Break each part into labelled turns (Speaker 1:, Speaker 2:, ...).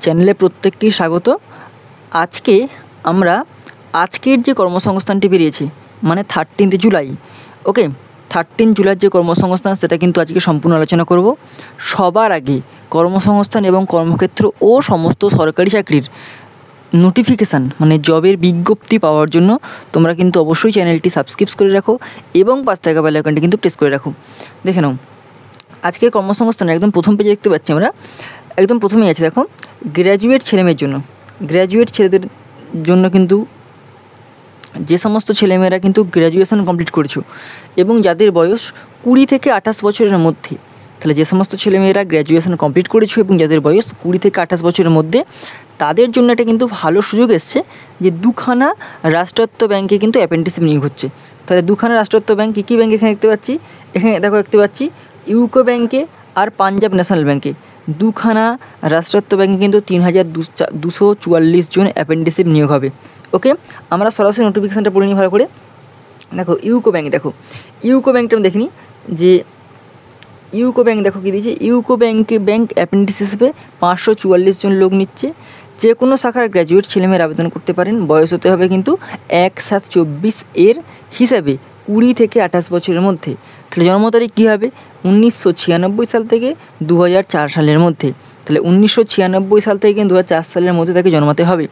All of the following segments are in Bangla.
Speaker 1: চ্যানেলে প্রত্যেকটি স্বাগত। আজকে আমরা আজকের যে কর্মসংস্থানটি বেরিয়েছে মানে 13 জুলাই, ওকে 13 জুলাইয়ের যে কর্মসংস্থান সেটা কিন্তু আজকে সম্পূর্ণ আলোচনা করব। সবার আগে কর্মসংস্থান এবং কর্মক্ষেত্র ও সমস্ত সরকারি চাকরির নোটিফিকেশান মানে জবের বিজ্ঞপ্তি পাওয়ার জন্য তোমরা কিন্তু অবশ্যই চ্যানেলটি সাবস্ক্রাইব করে রাখো এবং পাশ থাকা বেল আইকনটি কিন্তু প্রেস করে রাখো। দেখে নাও আজকের কর্মসংস্থানের একদম প্রথম পেজে দেখতে পাচ্ছি আমরা, একদম প্রথমেই আছে দেখো গ্র্যাজুয়েট ছেলেমেয়ের জন্য। গ্র্যাজুয়েট ছেলেদের জন্য কিন্তু যে সমস্ত ছেলেমেয়েরা কিন্তু গ্র্যাজুয়েশন কমপ্লিট করেছো এবং যাদের বয়স 20 থেকে 28 বছরের মধ্যে, তাহলে যে সমস্ত ছেলেমেয়েরা গ্র্যাজুয়েশন কমপ্লিট করেছো এবং যাদের বয়স 20 থেকে 28 বছরের মধ্যে, তাদের জন্য এটা কিন্তু ভালো সুযোগ এসছে যে দুখানা রাষ্ট্রায়ত্ত ব্যাংকে কিন্তু অ্যাপ্রেন্টিসশিপ নিয়োগ হচ্ছে। তাহলে দুখানা রাষ্ট্রায়ত্ত ব্যাংক কী কী ব্যাংক এখানে দেখতে পাচ্ছি, এখানে দেখো দেখতে পাচ্ছি ইউকো ব্যাংকে আর পাঞ্জাব ন্যাশনাল ব্যাংকে। দুখানা রাষ্ট্রায়ত্ত ব্যাংকে কিন্তু 3244 জন অ্যাপ্রেন্টিসশিপ নিয়োগ হবে। ওকে, আমরা সরাসরি নোটিফিকেশানটা পড়ে নিই ভালো করে। দেখো ইউকো ব্যাংক, দেখো ইউকো ব্যাংকটা আমি দেখিনি যে ইউকো ব্যাংক দেখো কী দিয়েছে, ইউকো ব্যাংক অ্যাপ্রেন্টিস হিসেবে 544 জন লোক নিচ্ছে। যে কোনো শাখার গ্র্যাজুয়েট ছেলেমেয়েরা আবেদন করতে পারেন। বয়স হতে হবে কিন্তু 1/7/24 এর হিসাবে 20 থেকে 28 বছরের মধ্যে। তাহলে জন্ম তারিখ কী হবে, 1996 সাল থেকে 2004 সালের মধ্যে। তাহলে 1996 সাল থেকে 2004 সালের মধ্যে তাকে জন্মাতে হবে।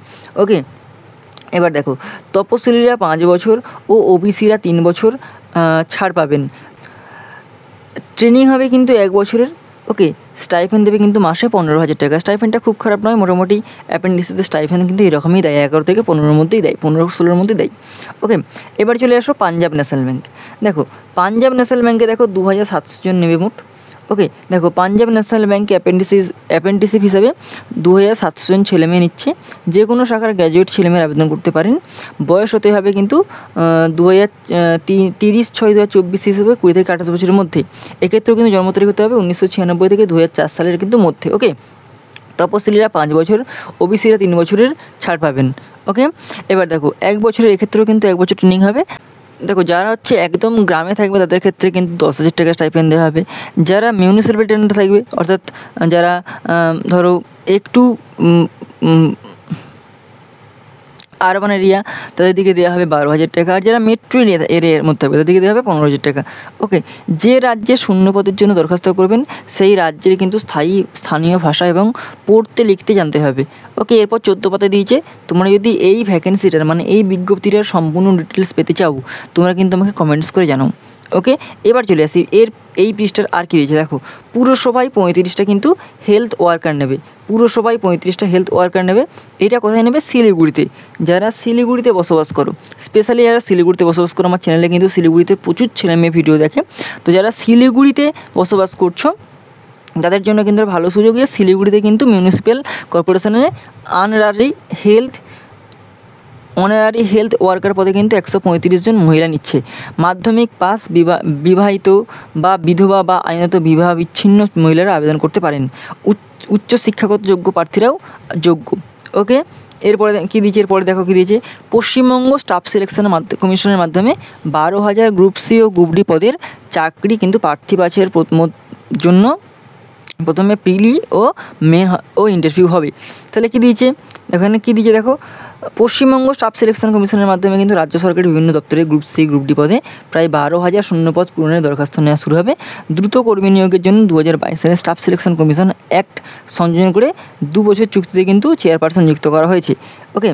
Speaker 1: ওকে, এবার দেখো তপশিলীরা 5 বছর ও ওবিসিরা 3 বছর ছাড় পাবেন। ট্রেনিং হবে কিন্তু 1 বছরের। ওকে, স্টাইফেন দেবে কিন্তু মাসে 15,000 টাকা। স্টাইফেনটা খুব খারাপ নয়, মোটামুটি অ্যাপেন্ডিক্সের স্টাইফেন কিন্তু এরকমই দেয়, 11 থেকে 15-র মধ্যেই দেয়, 15-16-র মধ্যেই দেয়। ওকে, এবার চলে আসো Punjab national bank. Punjab national ব্যাংকে দেখো 2700 জন নেবে মোট। ওকে, দেখো পাঞ্জাব ন্যাশনাল ব্যাংকে অ্যাপ্রেন্টিসশিপ হিসাবে 2700 জন ছেলেমেয়ে নিচ্ছে। যে কোনো শাখার গ্র্যাজুয়েট ছেলেমেয়েরা আবেদন করতে পারেন। বয়স হতে হবে কিন্তু 30/6/2024 হিসেবে 20 থেকে 28 বছরের মধ্যে। এক্ষেত্রেও কিন্তু জন্ম তারিখ হতে হবে 1996 থেকে 2004 সালের কিন্তু মধ্যে। ওকে, তপশিলীরা 5 বছর, ওবিসিরা 3 বছরের ছাড় পাবেন। ওকে, এবার দেখো 1 বছরের, এক্ষেত্রেও কিন্তু 1 বছর ট্রেনিং হবে। দেখো যারা হচ্ছে একদম গ্রামে থাকবে তাদের ক্ষেত্রে কিন্তু 10,000 টাকা স্টাইপেন্ড দেওয়া হবে। যারা মিউনিসিপ্যালিটি টেন্ডার থাকবে, অর্থাৎ যারা ধরো একটু আরবান এরিয়া, তাদের দিকে দেওয়া হবে 12,000 টাকা। আর যারা মেট্রো এরিয়ার মধ্যে থাকবে তাদের দিকে দেওয়া হবে 15,000 টাকা। ওকে, যে রাজ্যে শূন্য পদের জন্য দরখাস্ত করবেন সেই রাজ্যের কিন্তু স্থানীয় ভাষা এবং পড়তে লিখতে জানতে হবে। ওকে, এরপর 14 পাতা দিয়েছে। তোমরা যদি এই ভ্যাকেন্সিটার মানে এই বিজ্ঞপ্তিটার সম্পূর্ণ ডিটেলস পেতে চাও, তোমরা কিন্তু আমাকে কমেন্টস করে জানাও। ওকে, এবার চলে আসি এই পৃষ্ঠার আর কী দিয়েছে। দেখো পুরসভায় 35টা কিন্তু হেলথ ওয়ার্কার নেবে। পুরসভায় 35টা হেলথ ওয়ার্কার নেবে। এটা কোথায় নেবে, শিলিগুড়িতে। যারা শিলিগুড়িতে বসবাস করো, স্পেশালি যারা শিলিগুড়িতে বসবাস করো, আমার চ্যানেলে কিন্তু শিলিগুড়িতে প্রচুর ছেলেমেয়ে ভিডিও দেখে। তো যারা শিলিগুড়িতে বসবাস করছো তাদের জন্য কিন্তু ভালো সুযোগ, যে শিলিগুড়িতে কিন্তু মিউনিসিপ্যাল কর্পোরেশনের অনারারি হেলথ ওয়ার্কার পদে কিন্তু 135 জন মহিলা নিচ্ছে। মাধ্যমিক পাস, বিবাহিত বা বিধবা বা আইনত বিবাহ বিচ্ছিন্ন মহিলারা আবেদন করতে পারেন। উচ্চ শিক্ষাগত যোগ্য প্রার্থীরাও যোগ্য। ওকে, এরপরে কী দিয়েছে, এরপরে দেখো কী দিয়েছে, পশ্চিমবঙ্গ স্টাফ সিলেকশন কমিশনের মাধ্যমে 12,000 গ্রুপ সি ও গ্রুপ ডি পদের চাকরি কিন্তু প্রার্থী বাছাইয়ের জন্য প্রথমে প্রিলি ও মেন ও ইন্টারভিউ হবে। তাহলে কী দিয়েছে, এখানে কী দিয়েছে দেখো, পশ্চিমবঙ্গ স্টাফ সিলেকশন কমিশনের মাধ্যমে কিন্তু রাজ্য সরকারের বিভিন্ন দপ্তরে গ্রুপ সি গ্রুপ ডি পদে প্রায় 12,000 শূন্যপদ পূরণের দরখাস্ত নেওয়া শুরু হবে। দ্রুত কর্মী নিয়োগের জন্য 2022 সালে স্টাফ সিলেকশন কমিশন অ্যাক্ট সংযোজন করে 2 বছর চুক্তিতে কিন্তু চেয়ারপারসন নিযুক্ত করা হয়েছে। ওকে,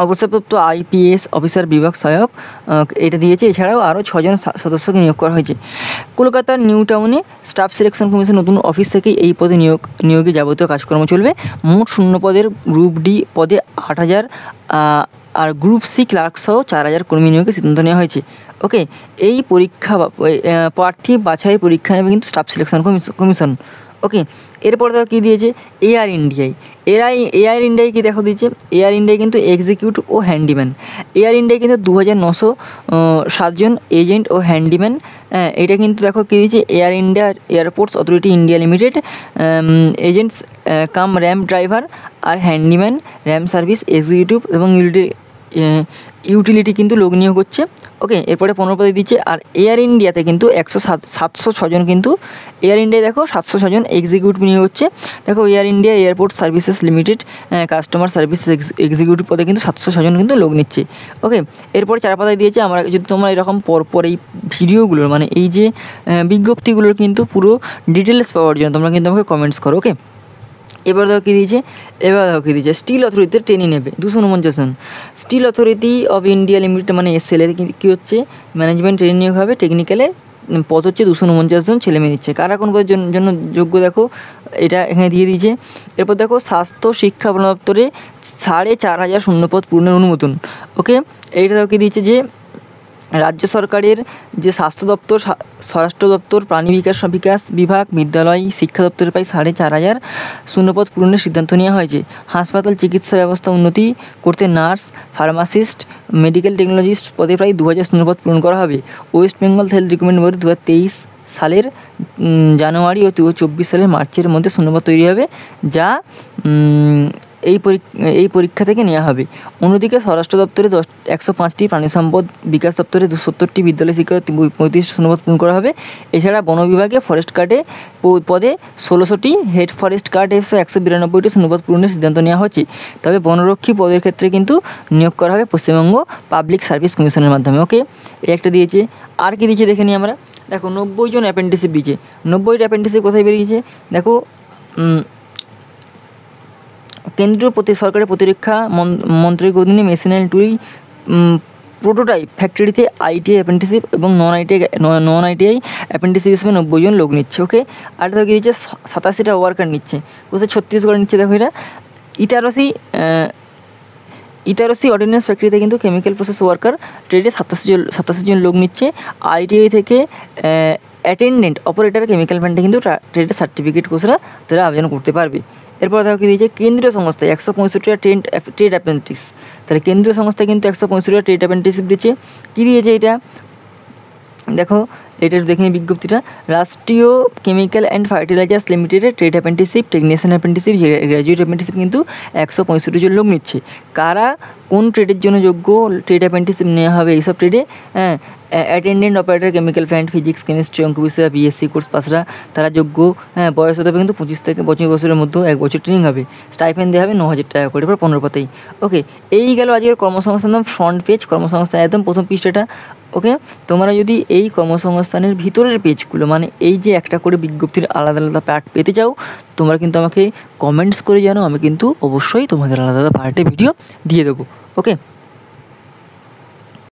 Speaker 1: অবসরপ্রাপ্ত IPS অফিসার বিভাগ সহায়ক এটা দিয়েছে। এছাড়াও আরও 6 জন সদস্যকে নিয়োগ করা হয়েছে। কলকাতার নিউ টাউনে স্টাফ সিলেকশন কমিশন নতুন অফিস থেকে এই পদে নিয়োগে যাবতীয় কাজকর্ম চলবে। মোট শূন্য পদের গ্রুপ ডি পদে 8,000 আর গ্রুপ সি ক্লার্ক সহ 4,000 কর্মী নিয়োগের সিদ্ধান্ত নেওয়া হয়েছে। ওকে, এই পরীক্ষা প্রার্থী বাছাই পরীক্ষা নেবে কিন্তু স্টাফ সিলেকশন কমিশন। ওকে, এরপর দেখো কী দিয়েছে, এয়ার ইন্ডিয়ায় কী দেখো দিয়েছে, এয়ার ইন্ডিয়ায় কিন্তু এক্সিকিউটিভ ও হ্যান্ডিম্যান। এয়ার ইন্ডিয়ায় কিন্তু 2,907 জন এজেন্ট ও হ্যান্ডিম্যান। এটা কিন্তু দেখো কী দিয়েছে, air India airports authority India limited agents cum ramp driver আর হ্যান্ডিম্যান র্যাম্প সার্ভিস এক্সিকিউটিভ এবং ইউটিলিটি কিন্তু লোক নিয়োগ হচ্ছে। ওকে, এরপরে 15 পদে দিচ্ছে। আর এয়ার ইন্ডিয়াতে কিন্তু 706 জন, কিন্তু এয়ার ইন্ডিয়ায় দেখো 706 জন এক্সিকিউটিভ নিয়োগ হচ্ছে। দেখো air India airport services limited customer service executive পদে কিন্তু 706 জন কিন্তু লোক নিচ্ছে। ওকে, এরপরে 4 পাতায় দিয়েছে। আমরা যদি তোমরা এরকম পরপর এই ভিডিওগুলোর মানে এই যে বিজ্ঞপ্তিগুলোর কিন্তু পুরো ডিটেলস পাওয়ার জন্য তোমরা কিন্তু আমাকে কমেন্টস করো। ওকে, এবার দেখো কী দিয়েছে, স্টিল অথরিটিতে ট্রেনিং নেবে 249 জন। Steel authority of India limited মানে এসএল কী হচ্ছে, ম্যানেজমেন্ট ট্রেনিং নিয়োগ হবে। টেকনিক্যালে পদ হচ্ছে 249 জন ছেলে মেয়ে নিচ্ছে। কারা কোন পদের জন্য যোগ্য দেখো এটা এখানে দিয়ে দিয়েছে। এরপর দেখো স্বাস্থ্য শিক্ষা দপ্তরে 4,500 শূন্যপদ পূরণের অনুমোদন। ওকে, এইটা দেখো কী দিয়েছে যে রাজ্য সরকারের যে স্বাস্থ্য দপ্তর, স্বরাষ্ট্র দপ্তর, প্রাণী বিকাশ বিভাগ, বিদ্যালয় শিক্ষা দপ্তরের প্রায় 4,500 শূন্যপদ পূরণের সিদ্ধান্ত নেওয়া হয়েছে। হাসপাতাল চিকিৎসা ব্যবস্থা উন্নতি করতে নার্স, ফার্মাসিস্ট, মেডিকেল টেকনোলজিস্ট পদে প্রায় 2,000 শূন্যপদ পূরণ করা হবে। West Bengal health recruitment board 2023 সালের জানুয়ারি ও 2024 সালের মার্চের মধ্যে শূন্যপদ তৈরি হবে, যা এই পরীক্ষা থেকে নেওয়া হবে। অন্যদিকে স্বরাষ্ট্র দপ্তরে 105টি, প্রাণী সম্পদ বিকাশ দপ্তরে 270টি, বিদ্যালয় শিক্ষা 35 শূন্যপদ পূরণ করা হবে। এছাড়া বন বিভাগে ফরেস্ট গার্ডে পদে 16টি, হেড ফরেস্ট গার্ড 192টি শূন্যপদ পূরণের সিদ্ধান্ত নেওয়া হচ্ছে। তবে বনরক্ষী পদের ক্ষেত্রে কিন্তু নিয়োগ করা হবে পশ্চিমবঙ্গ পাবলিক সার্ভিস কমিশনের মাধ্যমে। ওকে, এই একটা দিয়েছে। আর কি দিয়েছে দেখে নিই আমরা। দেখো 90 জন অ্যাপেন্টিসিপ দিয়েছে। 90টা অ্যাপেন্টিসিপ কোথায় বেরিয়েছে দেখো, কেন্দ্রীয় সরকারের প্রতিরক্ষা মন্ত্রকের অধীনে মেশিনারি টুল প্রোটোটাইপ ফ্যাক্টরিতে আইটিআই অ্যাপেন্টিসিপ এবং নন আইটিআই অ্যাপেন্টিসিপ হিসেবে 90 জন লোক নিচ্ছে। ওকে, আর দেখো কী দিচ্ছে 87টা ওয়ার্কার নিচ্ছে। কোথায় ছত্তিশগড় নিচ্ছে দেখো এটা। ইটারসি অর্ডিন্যান্স ফ্যাক্টরিতে কিন্তু কেমিক্যাল প্রসেস ওয়ার্কার ট্রেডে 87 জন লোক নিচ্ছে। আইটিআই থেকে অ্যাটেন্ডেন্ট অপারেটর কেমিক্যাল প্ল্যান্টে কিন্তু ট্রেডের সার্টিফিকেট কোর্সরা তারা আবেদন করতে পারবে। এরপর দেখো কী দিয়েছে, কেন্দ্রীয় সংস্থায় 165টা ট্রেড অ্যাপ্রেন্টিস। তাহলে কেন্দ্রীয় সংস্থায় কিন্তু 165টা ট্রেড অ্যাপ্রেন্টিসিপ দিচ্ছে। কী দিয়েছে এটা দেখো, এটার দেখে নিই বিজ্ঞপ্তিটা। রাষ্ট্রীয় কেমিক্যাল অ্যান্ড ফার্টিলাইজার্স লিমিটেডের trade apprenticeship, technician apprenticeship, graduate apprenticeship কিন্তু 165 জন লোক নিচ্ছে। কারা কোন ট্রেডের জন্য যোগ্য ট্রেড অ্যাপ্রেন্টিসিপ নেওয়া হবে এইসব ট্রেডে, attendant operator chemical plant, physics, chemistry, অঙ্ক বিষয় বিএসসি কোর্স পাসরা তারা যোগ্য। বয়স হতে হবে কিন্তু 25 থেকে 25 বছরের মধ্যে 1 বছর ট্রেনিং হবে। স্টাইপেন্ড দেওয়া হবে 9,000 টাকা করে, এবার 15 পাতাই। ওকে, এই গেল আজকের কর্মসংস্থান ফ্রন্ট পেজ, কর্মসংস্থান একদম প্রথম পৃষ্ঠাটা। ওকে, তোমরা যদি এই কর্মসংস্থানের ভিতরের পেজগুলো মানে এই যে একটা করে বিজ্ঞপ্তির আলাদা আলাদা পার্ট পেতে চাও, তোমরা কিন্তু আমাকে কমেন্টস করে জানো, আমি কিন্তু অবশ্যই তোমাদের আলাদা আলাদা পার্টে ভিডিও দিয়ে দেবো। ওকে।